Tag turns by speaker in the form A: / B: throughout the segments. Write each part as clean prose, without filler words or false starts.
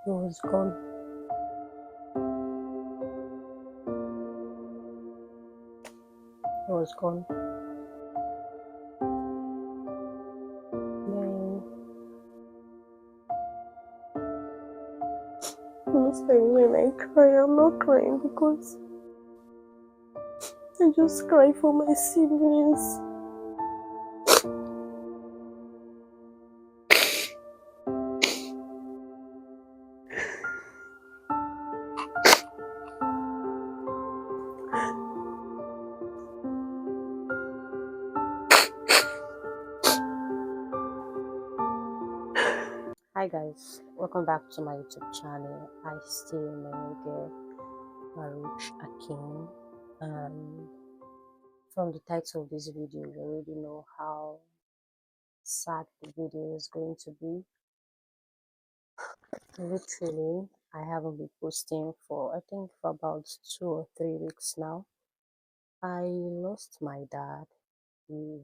A: He was gone. He was gone. Then most time when I cry, I'm not crying because I just cry for my siblings. Hi guys, welcome back to my YouTube channel. I still remain girl Maruche-Achim. And from the title of this video, you already know how sad the video is going to be. Literally, I haven't been posting for I think for about 2 or 3 weeks now. I lost my dad. He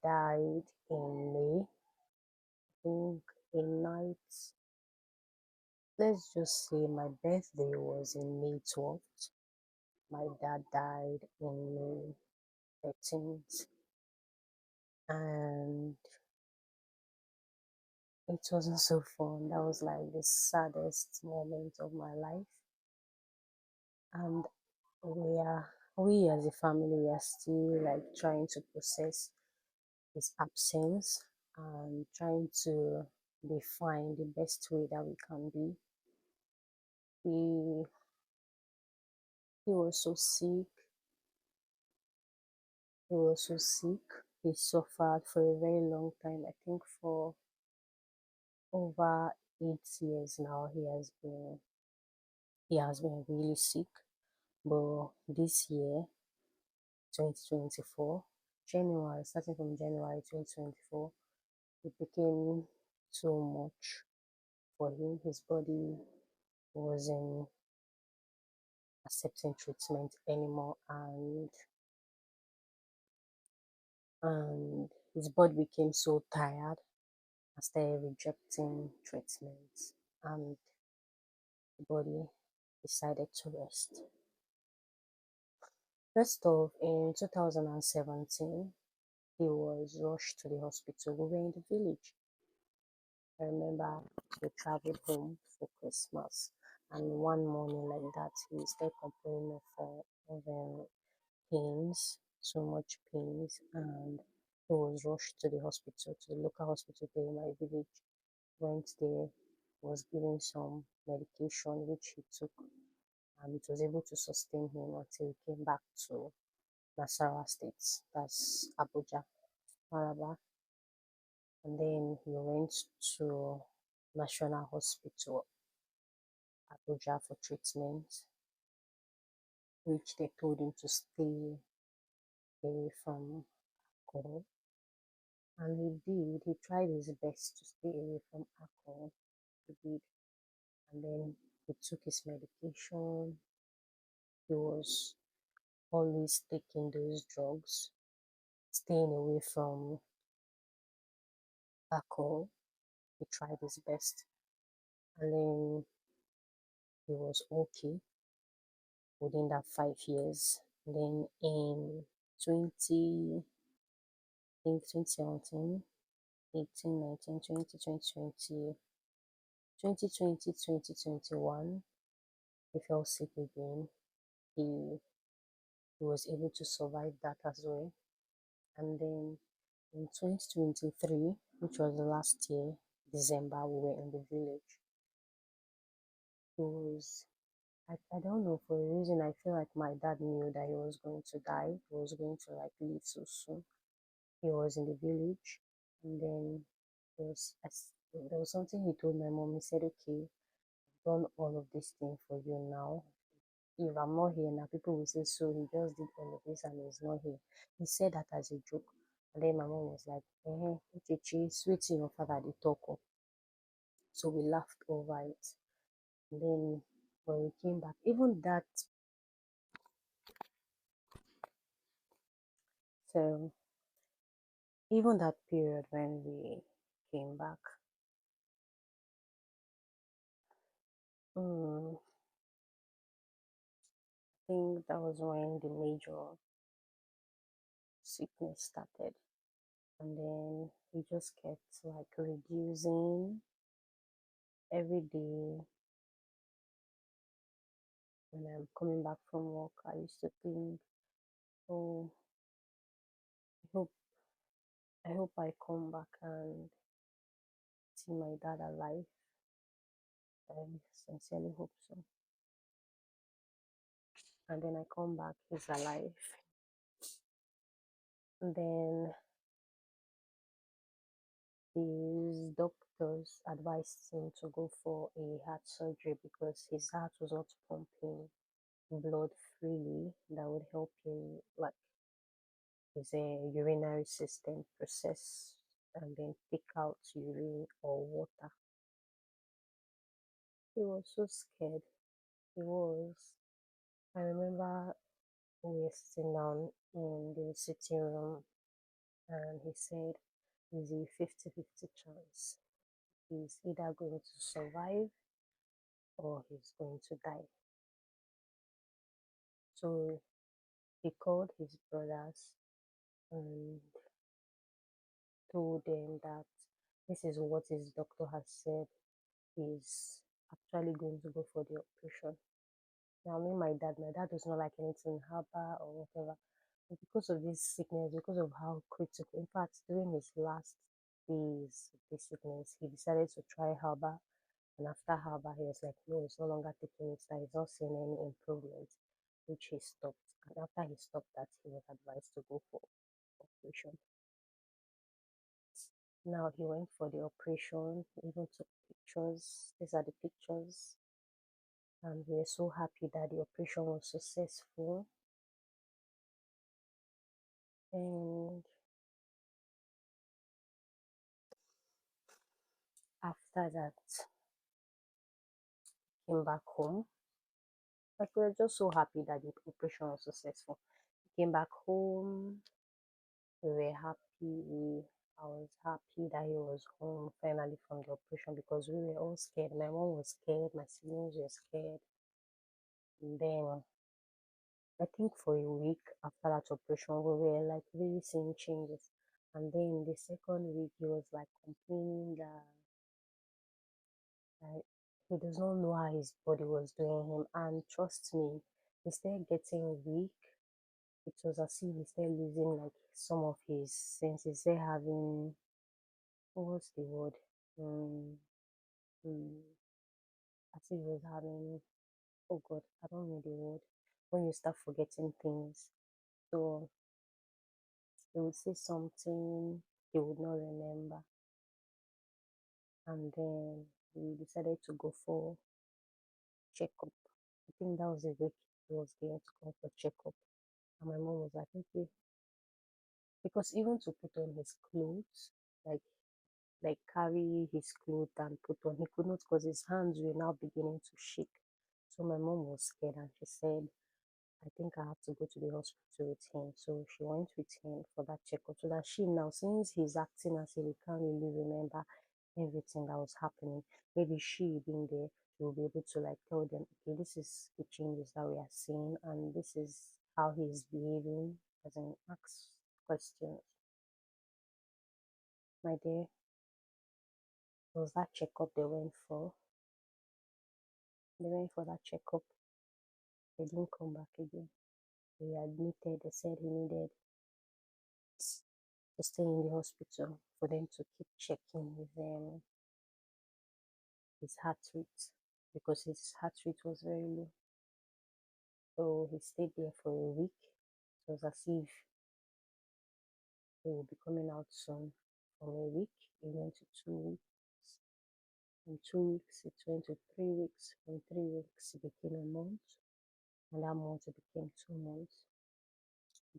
A: died in May. I think a night. Let's just say my birthday was in May 12th. My dad died in May 13th. And it wasn't so fun. That was like the saddest moment of my life. And we as a family are still like trying to process his absence and trying to define the best way that we can be. He he was so sick. He was so sick. He suffered for a very long time. I think for over 8 years now he has been really sick. But this year, 2024, January, starting from January 2024, it became too much for him. His body wasn't accepting treatment anymore, and his body became so tired and started rejecting treatment, and the body decided to rest. First off, in 2017, he was rushed to the hospital. We were in the village. I remember we traveled home for Christmas, and one morning like that, he started complaining of pains, so much pains, and he was rushed to the hospital, to the local hospital there in my village. Went there, was given some medication which he took, and it was able to sustain him until he came back to Nasarawa State, that's Abuja, Maraba. And then he went to National Hospital, Abuja for treatment, which they told him to stay away from alcohol. And he did. He tried his best to stay away from alcohol. He did. And then he took his medication. He was always taking those drugs, staying away from alcohol. He tried his best. And then he was okay within that 5 years. Then in 20, I think 2017, 18, 19, 20, 2020, 2020, 2021, he fell sick again. He, he was able to survive that as well. And then in 2023, which was the last year, December, we were in the village. He was I don't know, for a reason I feel like my dad knew that he was going to die. He was going to like leave so soon. He was in the village, and then there was something he told my mom. He said, "Okay, I've done all of this thing for you now. If I'm not here now, people will say so. He just did all of this and he's not here." He said that as a joke, and then my mom was like, Uchechi, sweet your father they talk up." So we laughed over it. And then when we came back, so even that period when we came back, I think that was when the major sickness started. And then it just kept like reducing every day. When I'm coming back from work, I used to think, oh, I hope I hope I come back and see my dad alive. I sincerely hope so. And then I come back, he's alive. And then his doctors advised him to go for a heart surgery because his heart was not pumping blood freely. That would help him, like his urinary system process and then take out urine or water. He was so scared. He was. I remember we were sitting down in the sitting room and he said, "There's a 50-50 chance. He's either going to survive or he's going to die." So he called his brothers and told them that this is what his doctor has said. He's actually going to go for the operation. Now, me, my dad does not like anything herbal or whatever. But because of this sickness, because of how critical, in fact, during his last days of this sickness, he decided to try herbal. And after herbal, he was like, no, he's no longer taking it, that he's not seeing any improvement, which he stopped. And after he stopped that, he was advised to go for operation. Now he went for the operation, even took pictures. These are the pictures. And we were so happy that the operation was successful. And after that, came back home. Like we were just so happy that the operation was successful. Came back home. We were happy. I was happy that he was home finally from the operation because we were all scared. My mom was scared. My siblings were scared. And then I think for a week after that operation, we were like really seeing changes. And then the second week, he was like complaining that like, he does not know how his body was doing him. And trust me, he started getting weak. It was as if he started losing like some of his senses. They having, what's the word? Mm, mm, as if he was having, oh God, I don't know the word. When you start forgetting things. So he would say something he would not remember. And then we decided to go for checkup. I think that was the week he was going to come for checkup. And my mom was like, okay, because even to put on his clothes, like carry his clothes and put on, he could not because his hands were now beginning to shake. So my mom was scared and she said, I think I have to go to the hospital with him. So she went with him for that checkup so that she now, since he's acting as if he can't really remember everything that was happening, maybe she being there, she will be able to like tell them, okay, this is the changes that we are seeing and this is how he is behaving, as in ask questions. My dear, it was that checkup they went for. They went for that checkup. They didn't come back again. They admitted, they said he needed to stay in the hospital for them to keep checking his heart rate because his heart rate was very low. So he stayed there for a week. It was as if he will be coming out soon. From a week, it went to 2 weeks. From 2 weeks, it went to 3 weeks. From 3 weeks, it became a month. And that month, it became 2 months.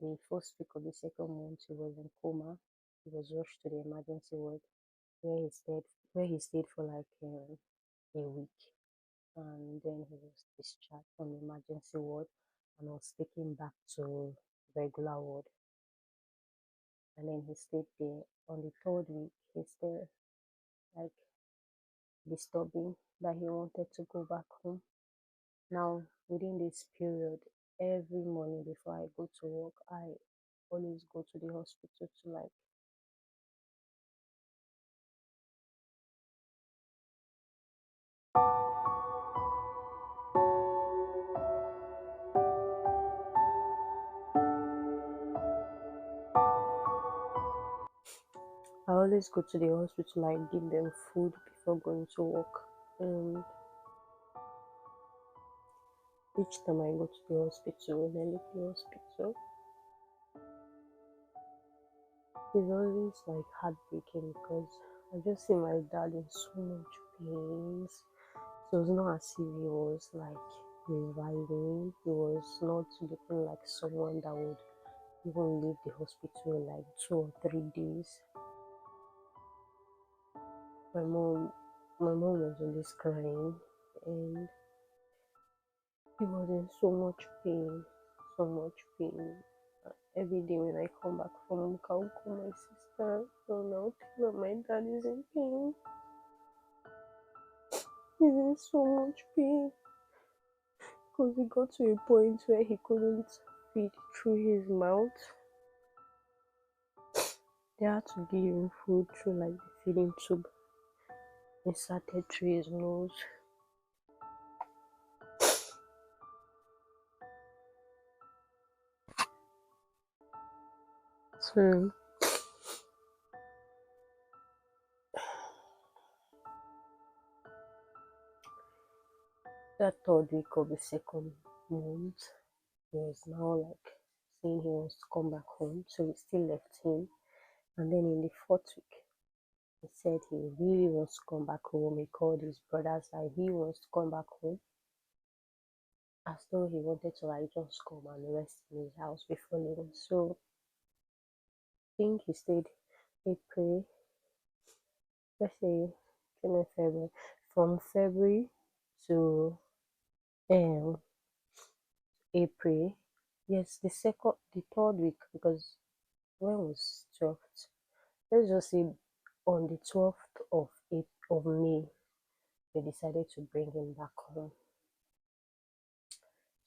A: The first week of the second month, he was in coma. He was rushed to the emergency ward where he stayed for like a week. And then he was discharged from the emergency ward and was taken back to regular ward. And then he stayed there. On the third week, he stayed like disturbing that he wanted to go back home. Now, within this period, every morning before I go to work, I always go to the hospital to like, I always go to the hospital, like give them food before going to work. And each time I go to the hospital, when I leave the hospital, it's always like heartbreaking because I just see my dad in so much pain. So it's not as if he was like reviving. He was not looking like someone that would even leave the hospital in like 2 or 3 days. My mom, my mom was always crying, and he was in so much pain, so much pain. Every day when I come back from work, I'll call my sister, and I'll tell her my dad is in pain. He's in so much pain because he got to a point where he couldn't feed through his mouth. They had to give him food through like the feeding tube inserted through his nose. So that 3rd week of the 2nd month, he was now like saying he wants to come back home. So we still left him. And then in the 4th week, he said he really wants to come back home. He called his brothers that he wants to come back home, as though he wanted to like just come and rest in his house before leaving. So I think he stayed April, let's say January, February, from February to um April. Yes, the 3rd week, because when was 12th? Let's just say on the 12th of May, they decided to bring him back home.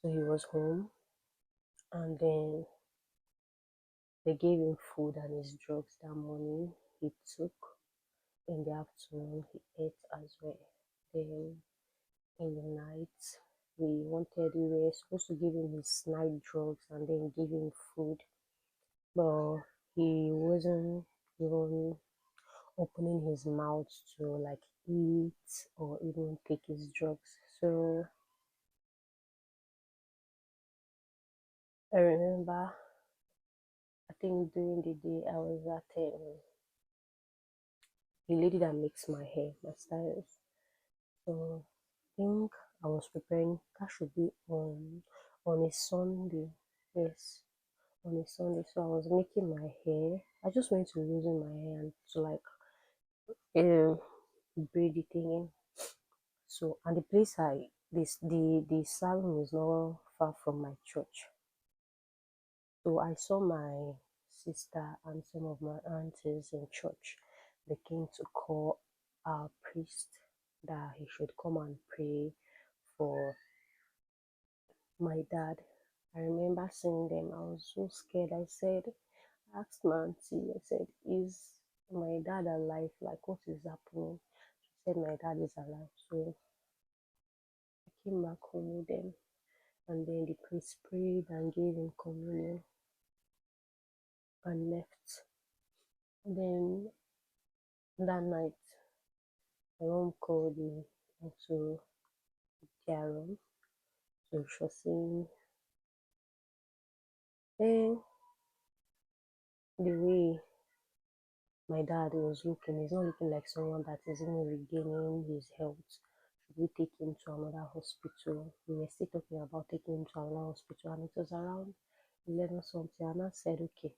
A: So he was home, and then they gave him food and his drugs that morning. He took in the afternoon. He ate as well. Then in the night, we were supposed to give him his night drugs and then give him food, but he wasn't even opening his mouth to like eat or even take his drugs. So I remember, I think during the day I was at the lady that makes my hair, my stylist. So I think I was preparing. That should be on a Sunday. Yes, on a Sunday. So I was making my hair. I just went to loosen my hair and to like um braid it in. So, and the place the salon is not far from my church. So I saw my sister and some of my aunties in church. They came to call our priest that he should come and pray for my dad. I remember seeing them. I was so scared. I asked my auntie, I said, is my dad alive? Like, what is happening? She said, my dad is alive. So I came back home with them. And then the priest prayed and gave him communion and left. Then that night, my mom called me into their room. So she was saying, eh, the way my dad was looking, he's not looking like someone that is even regaining his health. Should we take him to another hospital? We were still talking about taking him to another hospital, and it was around 11 something. And I said, okay,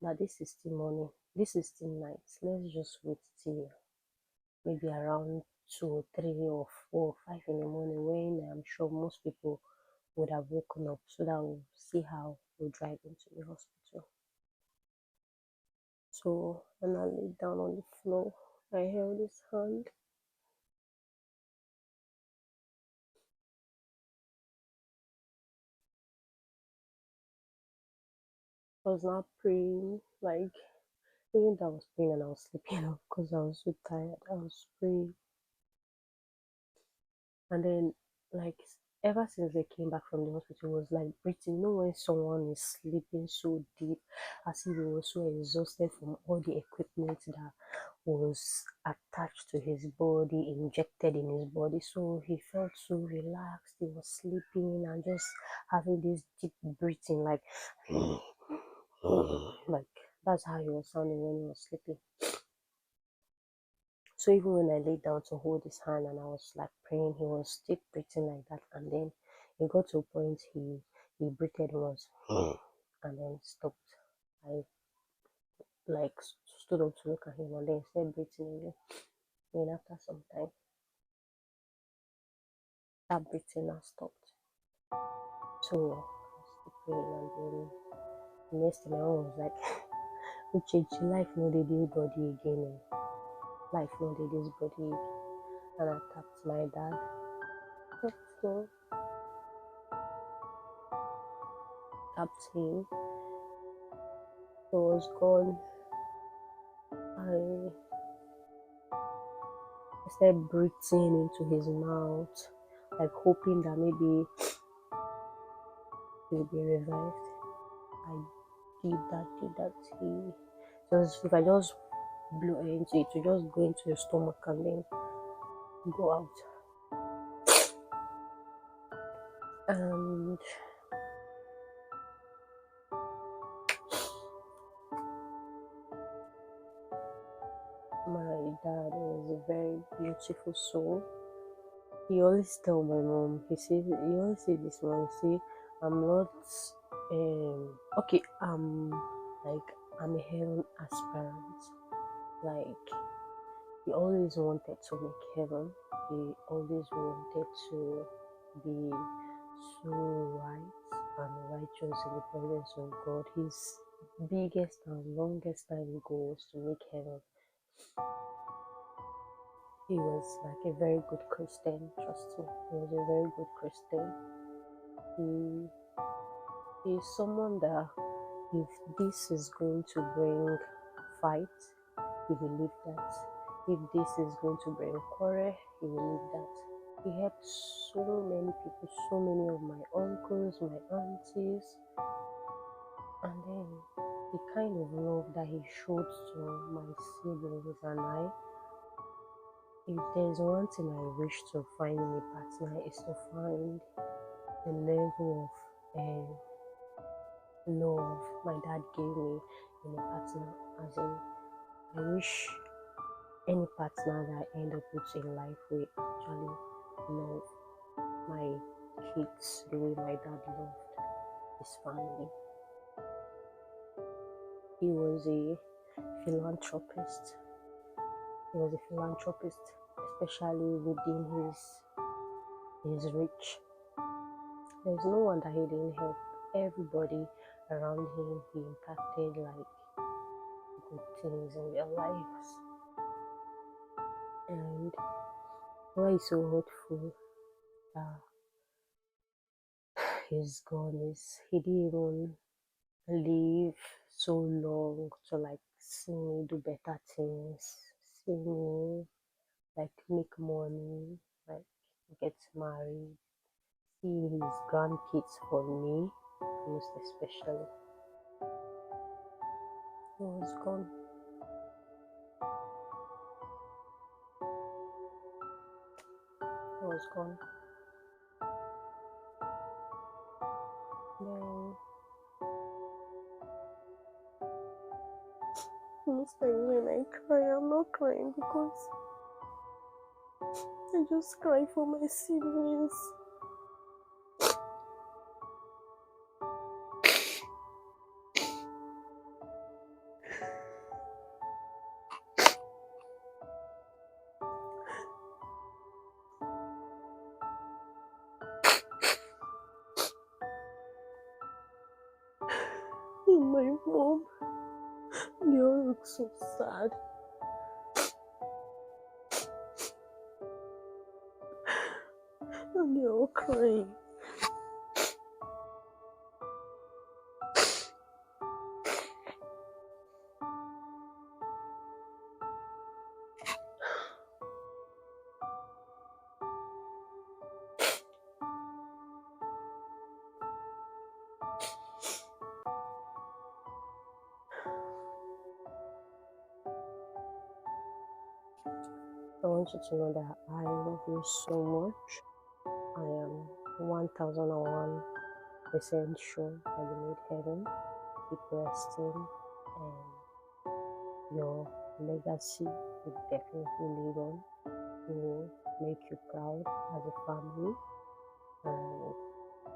A: now this is still morning, this is still night. Let's just wait till maybe around 2 or 3 or 4 or 5 in the morning, when I'm sure most people would have woken up, so that we'll see how we'll drive into the hospital. So when I laid down on the floor, I held his hand I was not praying, like, even though I was praying and I was sleeping off because I was so tired. I was praying. And then, like, ever since they came back from the hospital, it was like breathing. You know, when someone is sleeping so deep, as if he was so exhausted from all the equipment that was attached to his body, injected in his body. So he felt so relaxed. He was sleeping and just having this deep breathing, like, like that's how he was sounding when he was sleeping. So even when I laid down to hold his hand and I was like praying, he was still breathing like that. And then it got to a point he breathed once and then stopped. I like stood up to look at him and then he started breathing again. Then after some time, that breathing has stopped. So I was still praying and then the next thing I was like, Uchechi, life no dey this body again. Life no dey this body again. And I tapped my dad. So tapped him. He was gone. I started breathing into his mouth, like hoping that maybe he'll be revived. I did that. He just, if I just blow into it, to just go into your stomach and then go out. And my dad was a very beautiful soul. He always tell my mom, he always say this one, see, I'm not okay, I'm a heaven aspirant. Like, he always wanted to make heaven. He always wanted to be so right and righteous in the presence of God. His biggest and longest time goal was to make heaven. He was like a very good Christian, trust me. He was a very good Christian. He is someone that if this is going to bring fight, he will leave that. If this is going to bring quarrel, he will leave that. He helped so many people, so many of my uncles, my aunties, and then the kind of love that he showed to my siblings and I. If there's one thing I wish to find in a partner, is to find the level of love my dad gave me in a partner. As in, I wish any partner that I end up with in life will actually love my kids the way my dad loved his family. He was a philanthropist. He was a philanthropist, especially within his reach. There's no one that he didn't help. Everybody around him, he impacted like good things in their lives. And why he's so hurtful that he's gone is he didn't even live so long to like see me do better things, see me like make money, like get married, see his grandkids for me, most especially. He was gone. He was gone. Then most time when I cry, I'm not crying because I just cry for my siblings. And my mom, they all look so sad. And they're all crying. want you to know that I love you so much. I am 1001% sure that you need heaven. Keep resting, and your legacy will definitely live on. It will make you proud as a family, and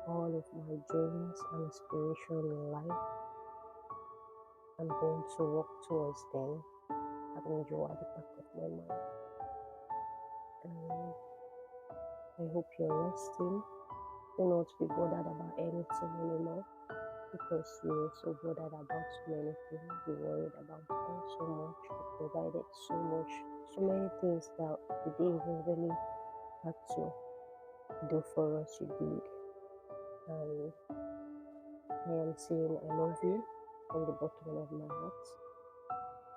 A: all of my dreams and aspirations in life, I'm going to work towards them. Having you at the back of my mind. And I hope you're resting. Do not be bothered about anything anymore, because you were so bothered about so many things. You worried about all so much. You provided so much, so many things that we didn't even really have to do for us. You did. And I am saying I love you from the bottom of my heart.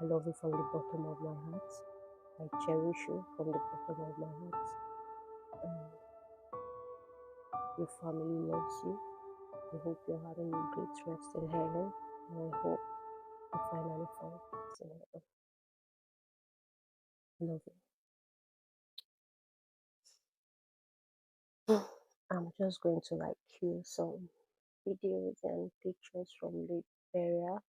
A: I love you from the bottom of my heart. I cherish you from the bottom of my heart. And your family loves you. I hope you're having a great rest in heaven. And I hope you finally find peace in heaven. Love you. I'm just going to like cue some videos and pictures from the area